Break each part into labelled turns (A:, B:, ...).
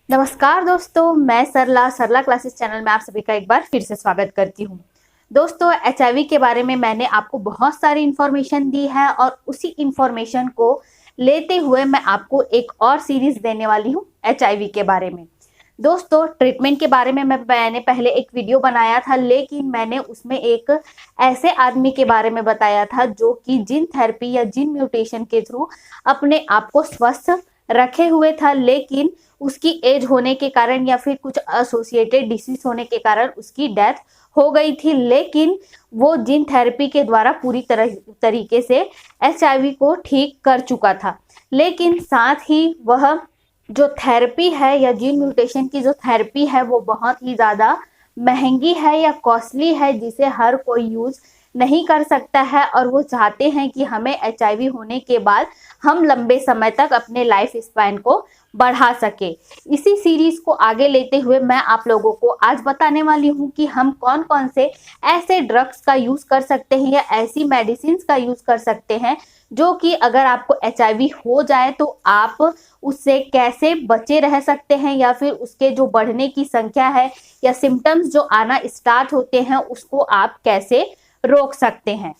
A: नमस्कार दोस्तों, मैं सरला सरला क्लासेस चैनल में आप सभी का एक बार फिर से स्वागत करती हूँ। दोस्तों, एचआईवी के बारे में मैंने आपको बहुत सारी इन्फॉर्मेशन दी है और उसी इन्फॉर्मेशन को लेते हुए मैं आपको एक और सीरीज देने वाली हूँ एचआईवी के बारे में। दोस्तों, ट्रीटमेंट के बारे में मैंने पहले एक वीडियो बनाया था, लेकिन मैंने उसमें एक ऐसे आदमी के बारे में बताया था जो कि जीन थेरेपी या जीन म्यूटेशन के थ्रू अपने आप को स्वस्थ रखे हुए था, लेकिन उसकी एज होने के कारण या फिर कुछ एसोसिएटेड डिसीज होने के कारण उसकी डेथ हो गई थी। लेकिन वो जीन थेरेपी के द्वारा पूरी तरीके से एचआईवी को ठीक कर चुका था। लेकिन साथ ही वह जो थेरेपी है या जीन म्यूटेशन की जो थेरेपी है वो बहुत ही ज़्यादा महंगी है या कॉस्टली है, जिसे हर कोई यूज़ नहीं कर सकता है। और वो चाहते हैं कि हमें एचआईवी होने के बाद हम लंबे समय तक अपने लाइफ स्पैन को बढ़ा सके। इसी सीरीज को आगे लेते हुए मैं आप लोगों को आज बताने वाली हूँ कि हम कौन कौन से ऐसे ड्रग्स का यूज़ कर सकते हैं या ऐसी मेडिसिन का यूज़ कर सकते हैं जो कि अगर आपको एचआईवी हो जाए तो आप उससे कैसे बचे रह सकते हैं, या फिर उसके जो बढ़ने की संख्या है या सिम्टम्स जो आना स्टार्ट होते हैं उसको आप कैसे रोक सकते हैं।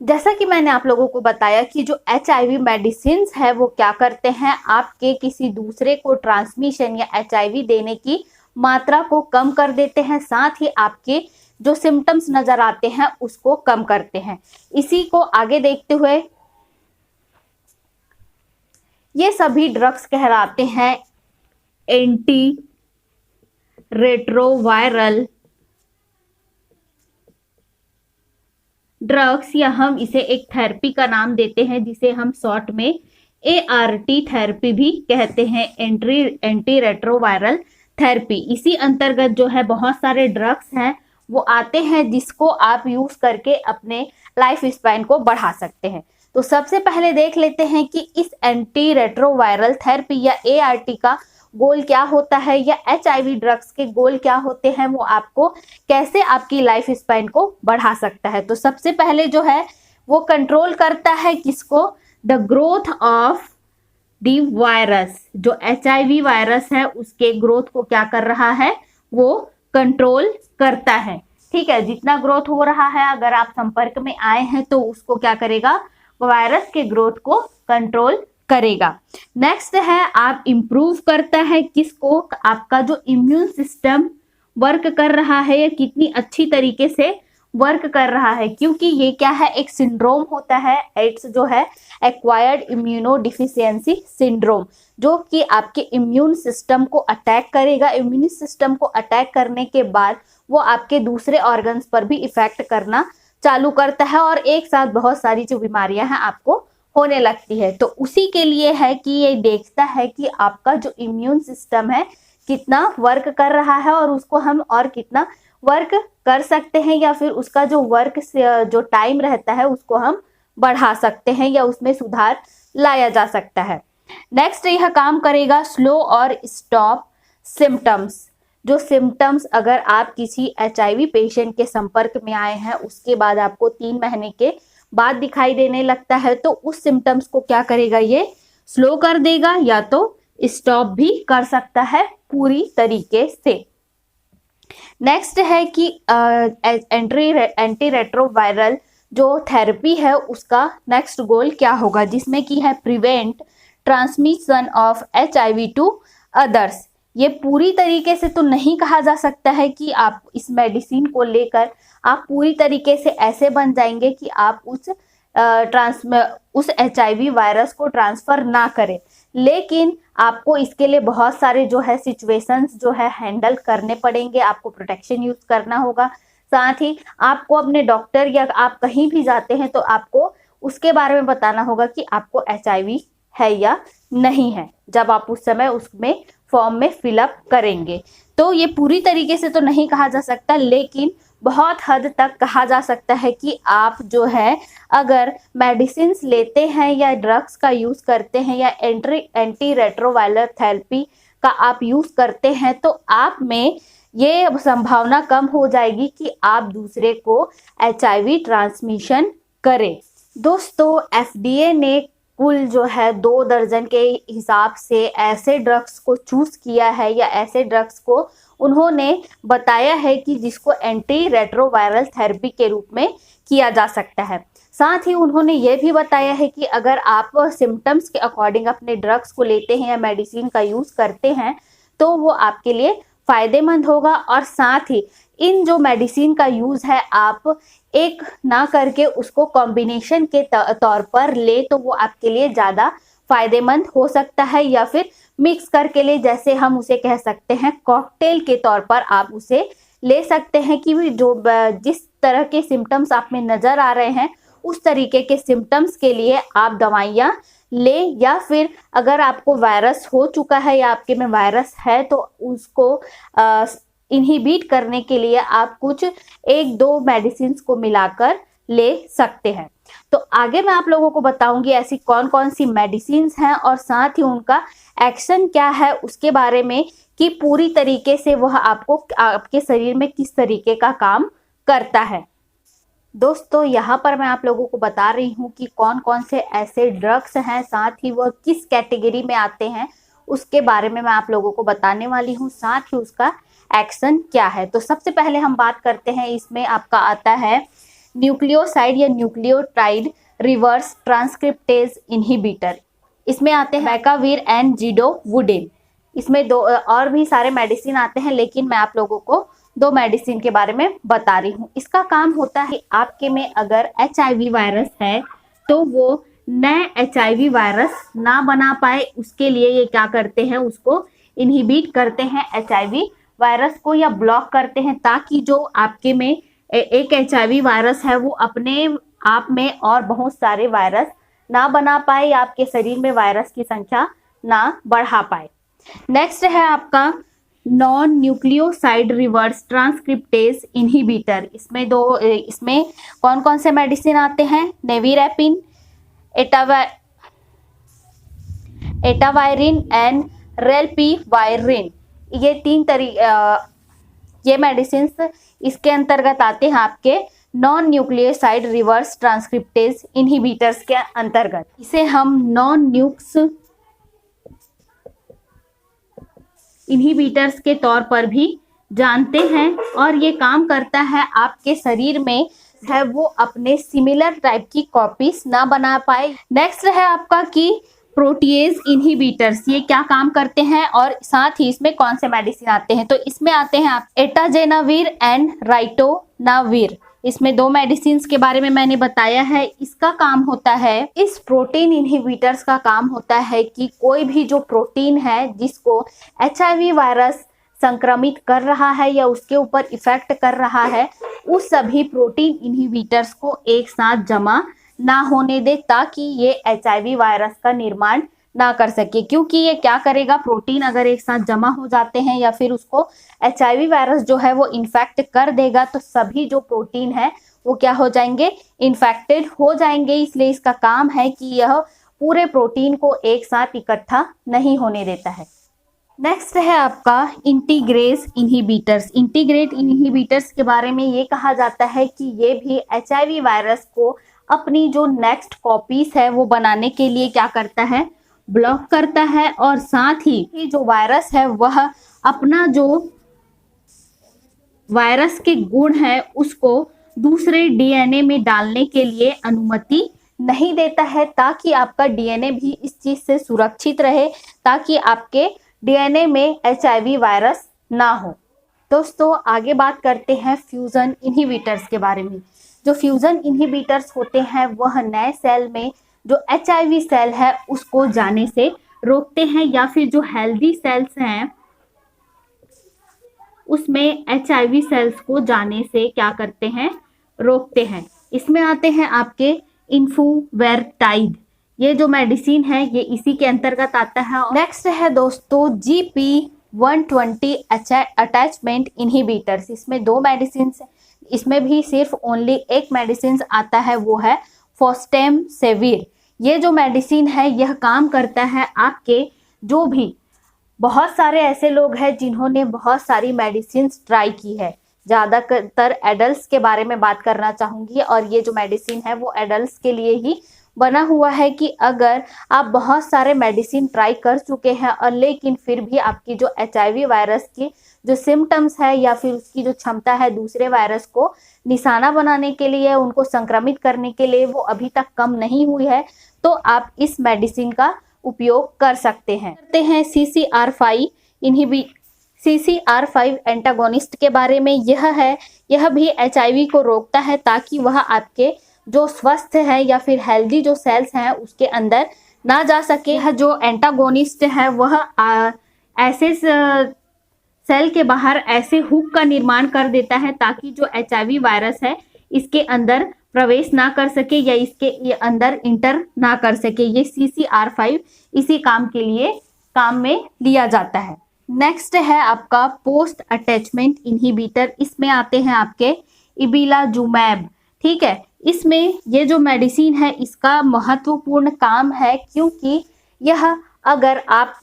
A: जैसा कि मैंने आप लोगों को बताया कि जो एचआईवी मेडिसिन है वो क्या करते हैं, आपके किसी दूसरे को ट्रांसमिशन या एचआईवी देने की मात्रा को कम कर देते हैं, साथ ही आपके जो सिम्टम्स नजर आते हैं उसको कम करते हैं। इसी को आगे देखते हुए ये सभी ड्रग्स कहलाते हैं एंटी रेट्रोवायरल ड्रग्स, या हम इसे एक थेरेपी का नाम देते हैं जिसे हम शॉर्ट में ART थेरेपी भी कहते हैं, एंटी रेट्रोवायरल थेरेपी। इसी अंतर्गत जो है बहुत सारे ड्रग्स हैं वो आते हैं जिसको आप यूज करके अपने लाइफ स्पैन को बढ़ा सकते हैं। तो सबसे पहले देख लेते हैं कि इस एंटी रेट्रोवायरल थेरेपी या ART का गोल क्या होता है, या एचआईवी ड्रग्स के गोल क्या होते हैं, वो आपको कैसे आपकी लाइफ स्पैन को बढ़ा सकता है। तो सबसे पहले जो है वो कंट्रोल करता है किसको, the growth of the virus. जो एचआईवी वायरस है उसके ग्रोथ को क्या कर रहा है, वो कंट्रोल करता है। ठीक है, जितना ग्रोथ हो रहा है अगर आप संपर्क में आए हैं तो उसको क्या करेगा, वायरस के ग्रोथ को कंट्रोल करेगा। नेक्स्ट है आप इम्प्रूव करता है किसको, आपका जो इम्यून सिस्टम वर्क कर रहा है या कितनी अच्छी तरीके से वर्क कर रहा है, क्योंकि ये क्या है, एक सिंड्रोम होता है। एड्स जो है एक्वायर्ड इम्यूनो डिफिशियंसी सिंड्रोम, जो कि आपके इम्यून सिस्टम को अटैक करेगा। इम्यून सिस्टम को अटैक करने के बाद वो आपके दूसरे ऑर्गन्स पर भी इफेक्ट करना चालू करता है और एक साथ बहुत सारी जो बीमारियां हैं आपको होने लगती है। तो उसी के लिए है कि ये देखता है कि आपका जो इम्यून सिस्टम है कितना वर्क कर रहा है और उसको हम और कितना वर्क कर सकते हैं, या फिर उसका जो वर्क जो टाइम रहता है उसको हम बढ़ा सकते हैं या उसमें सुधार लाया जा सकता है। नेक्स्ट यह काम करेगा स्लो और स्टॉप सिम्टम्स। जो सिम्टम्स अगर आप किसी एचआईवी पेशेंट के संपर्क में आए हैं उसके बाद आपको 3 महीने के बाद दिखाई देने लगता है, तो उस सिम्टम्स को क्या करेगा, ये स्लो कर देगा या तो स्टॉप भी कर सकता है पूरी तरीके से। नेक्स्ट है कि एंटी रेट्रोवायरल जो थेरेपी है उसका नेक्स्ट गोल क्या होगा, जिसमें कि है prevent transmission of HIV to others. ये पूरी तरीके से तो नहीं कहा जा सकता है कि आप इस मेडिसिन को लेकर आप पूरी तरीके से ऐसे बन जाएंगे कि आप उस एचआईवी वायरस को ट्रांसफर ना करें, लेकिन आपको इसके लिए बहुत सारे जो है सिचुएशंस जो है हैंडल करने पड़ेंगे। आपको प्रोटेक्शन यूज करना होगा, साथ ही आपको अपने डॉक्टर या आप कहीं भी जाते हैं तो आपको उसके बारे में बताना होगा कि आपको एचआईवी है या नहीं है, जब आप उस समय उसमें फॉर्म में फिलअप करेंगे। तो ये पूरी तरीके से तो नहीं कहा जा सकता, लेकिन बहुत हद तक कहा जा सकता है कि आप जो है अगर मेडिसिन लेते हैं या ड्रग्स का यूज़ करते हैं या एंटी रेट्रोवायरल थेरेपी का आप यूज़ करते हैं तो आप में ये संभावना कम हो जाएगी कि आप दूसरे को एचआईवी ट्रांसमिशन करें। दोस्तों, FDA ने कुल जो है 2 दर्जन के हिसाब से ऐसे ड्रग्स को चूज किया है या ऐसे ड्रग्स को उन्होंने बताया है कि जिसको एंटी रेट्रोवायरल थेरेपी के रूप में किया जा सकता है। साथ ही उन्होंने ये भी बताया है कि अगर आप सिम्टम्स के अकॉर्डिंग अपने ड्रग्स को लेते हैं या मेडिसिन का यूज़ करते हैं तो वो आपके लिए फ़ायदेमंद होगा, और साथ ही इन जो मेडिसिन का यूज़ है आप एक ना करके उसको कॉम्बिनेशन के तौर पर ले तो वो आपके लिए ज़्यादा फ़ायदेमंद हो सकता है, या फिर मिक्स करके ले, जैसे हम उसे कह सकते हैं कॉकटेल के तौर पर आप उसे ले सकते हैं कि जो जिस तरह के सिम्टम्स आप में नज़र आ रहे हैं उस तरीके के सिम्टम्स के लिए आप दवाइयाँ ले, या फिर अगर आपको वायरस हो चुका है या आपके में वायरस है तो उसको इनहिबिट करने के लिए आप कुछ 1-2 मेडिसिन को मिलाकर ले सकते हैं। तो आगे मैं आप लोगों को बताऊंगी ऐसी कौन कौन सी मेडिसिन हैं और साथ ही उनका एक्शन क्या है उसके बारे में, कि पूरी तरीके से वह आपको आपके शरीर में किस तरीके का काम करता है। दोस्तों यहाँ पर मैं आप लोगों को बता रही हूँ कि कौन कौन से ऐसे ड्रग्स हैं, साथ ही वह किस कैटेगरी में आते हैं उसके बारे में मैं आप लोगों को बताने वाली हूँ, साथ ही उसका एक्शन क्या है। तो सबसे पहले हम बात करते हैं, इसमें आपका आता है न्यूक्लियोसाइड या न्यूक्लियोटाइड रिवर्स ट्रांसक्रिप्टेज इनहिबिटर। इसमें आते हैं बैकावीर एंड जिडोवुडिन। इसमें 2 और भी सारे मेडिसिन आते हैं, लेकिन मैं आप लोगों को 2 मेडिसिन के बारे में बता रही हूँ। इसका काम होता है आपके में अगर HIV वायरस है तो वो नए HIV वायरस ना बना पाए, उसके लिए ये क्या करते हैं, उसको इनहिबिट करते हैं HIV वायरस को, या ब्लॉक करते हैं, ताकि जो आपके में एक HIV वायरस है वो अपने आप में और बहुत सारे वायरस ना बना पाए या आपके शरीर में वायरस की संख्या ना बढ़ा पाए। नेक्स्ट है आपका non nucleoside reverse transcriptase inhibitor. इसमें कौन कौन से मेडिसिन आते हैं, नेविरेपिन, एटावायरिन एंड रेल्पीवायरिन। ये मेडिसिन इसके अंतर्गत आते हैं आपके non nucleoside reverse transcriptase inhibitors के अंतर्गत। इसे हम नॉन न्यूक्स इनहिबिटर्स के तौर पर भी जानते हैं, और ये काम करता है आपके शरीर में है वो अपने सिमिलर टाइप की कॉपीज ना बना पाए। नेक्स्ट है आपका कि प्रोटीएज इनहिबिटर्स, ये क्या काम करते हैं और साथ ही इसमें कौन से मेडिसिन आते हैं। तो इसमें आते हैं आप एटाजेनावीर एंड राइटोनावीर। इसमें 2 मेडिसिन के बारे में मैंने बताया है। इसका काम होता है, इस प्रोटीन इनहिबिटर्स का काम होता है कि कोई भी जो प्रोटीन है जिसको HIV वायरस संक्रमित कर रहा है या उसके ऊपर इफेक्ट कर रहा है, उस सभी प्रोटीन इनहिबिटर्स को एक साथ जमा ना होने दे, ताकि ये HIV वायरस का निर्माण ना कर सके। क्योंकि ये क्या करेगा, प्रोटीन अगर एक साथ जमा हो जाते हैं या फिर उसको HIV वायरस जो है वो इन्फेक्ट कर देगा, तो सभी जो प्रोटीन है वो क्या हो जाएंगे, इन्फेक्टेड हो जाएंगे। इसलिए इसका काम है कि यह पूरे प्रोटीन को एक साथ इकट्ठा नहीं होने देता है। नेक्स्ट है आपका इंटीग्रेस इनहिबिटर्स। इंटीग्रेट इनहिबिटर्स के बारे में ये कहा जाता है कि ये भी HIV वायरस को अपनी जो नेक्स्ट कॉपीज है वो बनाने के लिए क्या करता है, ब्लॉक करता है, और साथ ही जो वायरस है वह अपना जो वायरस के गुण है उसको दूसरे DNA में डालने के लिए अनुमति नहीं देता है, ताकि आपका DNA भी इस चीज से सुरक्षित रहे, ताकि आपके DNA में HIV वायरस ना हो। दोस्तों आगे बात करते हैं फ्यूजन इनहिबिटर्स के बारे में। जो फ्यूजन इनहिबिटर्स होते हैं वह नए सेल में जो HIV सेल है उसको जाने से रोकते हैं, या फिर जो हेल्दी सेल्स हैं उसमें HIV सेल्स को जाने से क्या करते हैं, रोकते हैं। इसमें आते हैं आपके इन्फ्लुवेराटाइड। ये जो मेडिसिन है ये इसी के अंतर्गत आता है। नेक्स्ट है दोस्तों GP120 अटैचमेंट इनहिबिटर्स। इसमें 2 मेडिसिन, इसमें भी सिर्फ ओनली एक मेडिसिन आता है, वो है फोस्टेमसेविर। ये जो मेडिसिन है यह काम करता है आपके जो भी बहुत सारे ऐसे लोग हैं जिन्होंने बहुत सारी मेडिसिन ट्राई की है, ज़्यादातर एडल्ट्स के बारे में बात करना चाहूँगी, और ये जो मेडिसिन है वो एडल्ट्स के लिए ही बना हुआ है कि अगर आप बहुत सारे मेडिसिन ट्राई कर चुके हैं और लेकिन फिर भी आपकी जो HIV वायरस की जो सिम्टम्स है या फिर उसकी जो क्षमता है दूसरे वायरस को निशाना बनाने के लिए, उनको संक्रमित करने के लिए, वो अभी तक कम नहीं हुई है, तो आप इस मेडिसिन का उपयोग कर सकते हैं। CCR5 CCR5 एंटागोनिस्ट के बारे में यह भी HIV को रोकता है ताकि वह आपके जो स्वस्थ है या फिर हेल्दी जो सेल्स हैं उसके अंदर ना जा सके। यह जो एंटागोनिस्ट है वह ऐसे सेल के बाहर ऐसे हुक का निर्माण कर देता है ताकि जो HIV वायरस है इसके अंदर प्रवेश ना कर सके या इसके अंदर इंटर ना कर सके। ये CCR5 इसी काम में लिया जाता है। नेक्स्ट है आपका पोस्ट अटैचमेंट इनहिबिटर। इसमें आते हैं आपके इबिलाजुमैब। ठीक है, इसमें ये जो मेडिसिन है इसका महत्वपूर्ण काम है क्योंकि यह अगर आप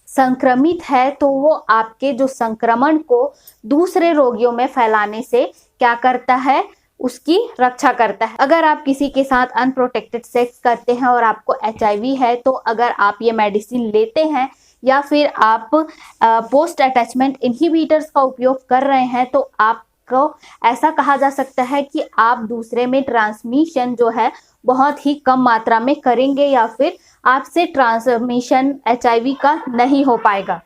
A: संक्रमित है तो वो आपके जो संक्रमण को दूसरे रोगियों में फैलाने से क्या करता है, उसकी रक्षा करता है। अगर आप किसी के साथ अनप्रोटेक्टेड सेक्स करते हैं और आपको HIV है तो अगर आप ये मेडिसिन लेते हैं या फिर आप पोस्ट अटैचमेंट इनहिबिटर्स का उपयोग कर रहे हैं तो आपको ऐसा कहा जा सकता है कि आप दूसरे में ट्रांसमिशन जो है बहुत ही कम मात्रा में करेंगे या फिर आपसे ट्रांसमिशन HIV का नहीं हो पाएगा।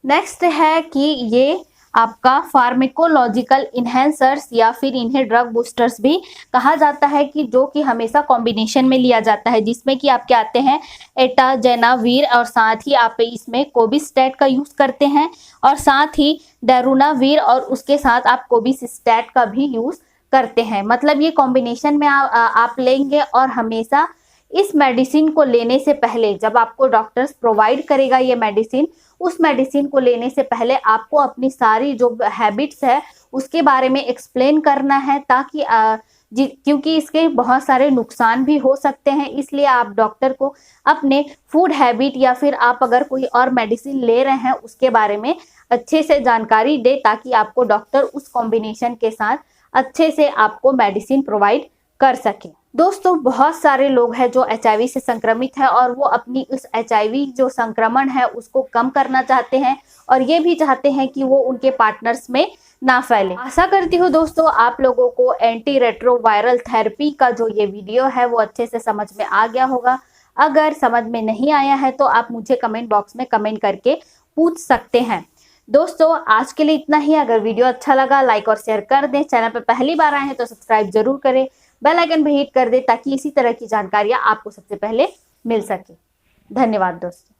A: नेक्स्ट है कि ये आपका फार्मेकोलॉजिकल इन्हेंसर्स या फिर इन्हें ड्रग बूस्टर्स भी कहा जाता है कि जो कि हमेशा कॉम्बिनेशन में लिया जाता है, जिसमें कि आपके आते हैं एटाजेनावीर और साथ ही आप इसमें कोबिस्टैट का यूज करते हैं और साथ ही डेरुनावीर और उसके साथ आप कोबिसिस्टैट का भी यूज करते हैं। मतलब ये कॉम्बिनेशन में आप लेंगे और हमेशा इस मेडिसिन को लेने से पहले जब आपको डॉक्टर्स प्रोवाइड करेगा ये मेडिसिन, उस मेडिसिन को लेने से पहले आपको अपनी सारी जो हैबिट्स है उसके बारे में एक्सप्लेन करना है ताकि क्योंकि इसके बहुत सारे नुकसान भी हो सकते हैं, इसलिए आप डॉक्टर को अपने फूड हैबिट या फिर आप अगर कोई और मेडिसिन ले रहे हैं उसके बारे में अच्छे से जानकारी दे ताकि आपको डॉक्टर उस कॉम्बिनेशन के साथ अच्छे से आपको मेडिसिन प्रोवाइड कर सके। दोस्तों, बहुत सारे लोग हैं जो HIV से संक्रमित है और वो अपनी उस HIV जो संक्रमण है उसको कम करना चाहते हैं और ये भी चाहते हैं कि वो उनके पार्टनर्स में ना फैले। आशा करती हूँ दोस्तों आप लोगों को एंटी रेट्रोवायरल थेरेपी का जो ये वीडियो है वो अच्छे से समझ में आ गया होगा। अगर समझ में नहीं आया है तो आप मुझे कमेंट बॉक्स में कमेंट करके पूछ सकते हैं। दोस्तों, आज के लिए इतना ही। अगर वीडियो अच्छा लगा लाइक और शेयर कर दें। चैनल पर पहली बार आए हैं तो सब्सक्राइब जरूर करें, बेल आइकन भी हिट कर दें ताकि इसी तरह की जानकारियां आपको सबसे पहले मिल सके। धन्यवाद दोस्तों।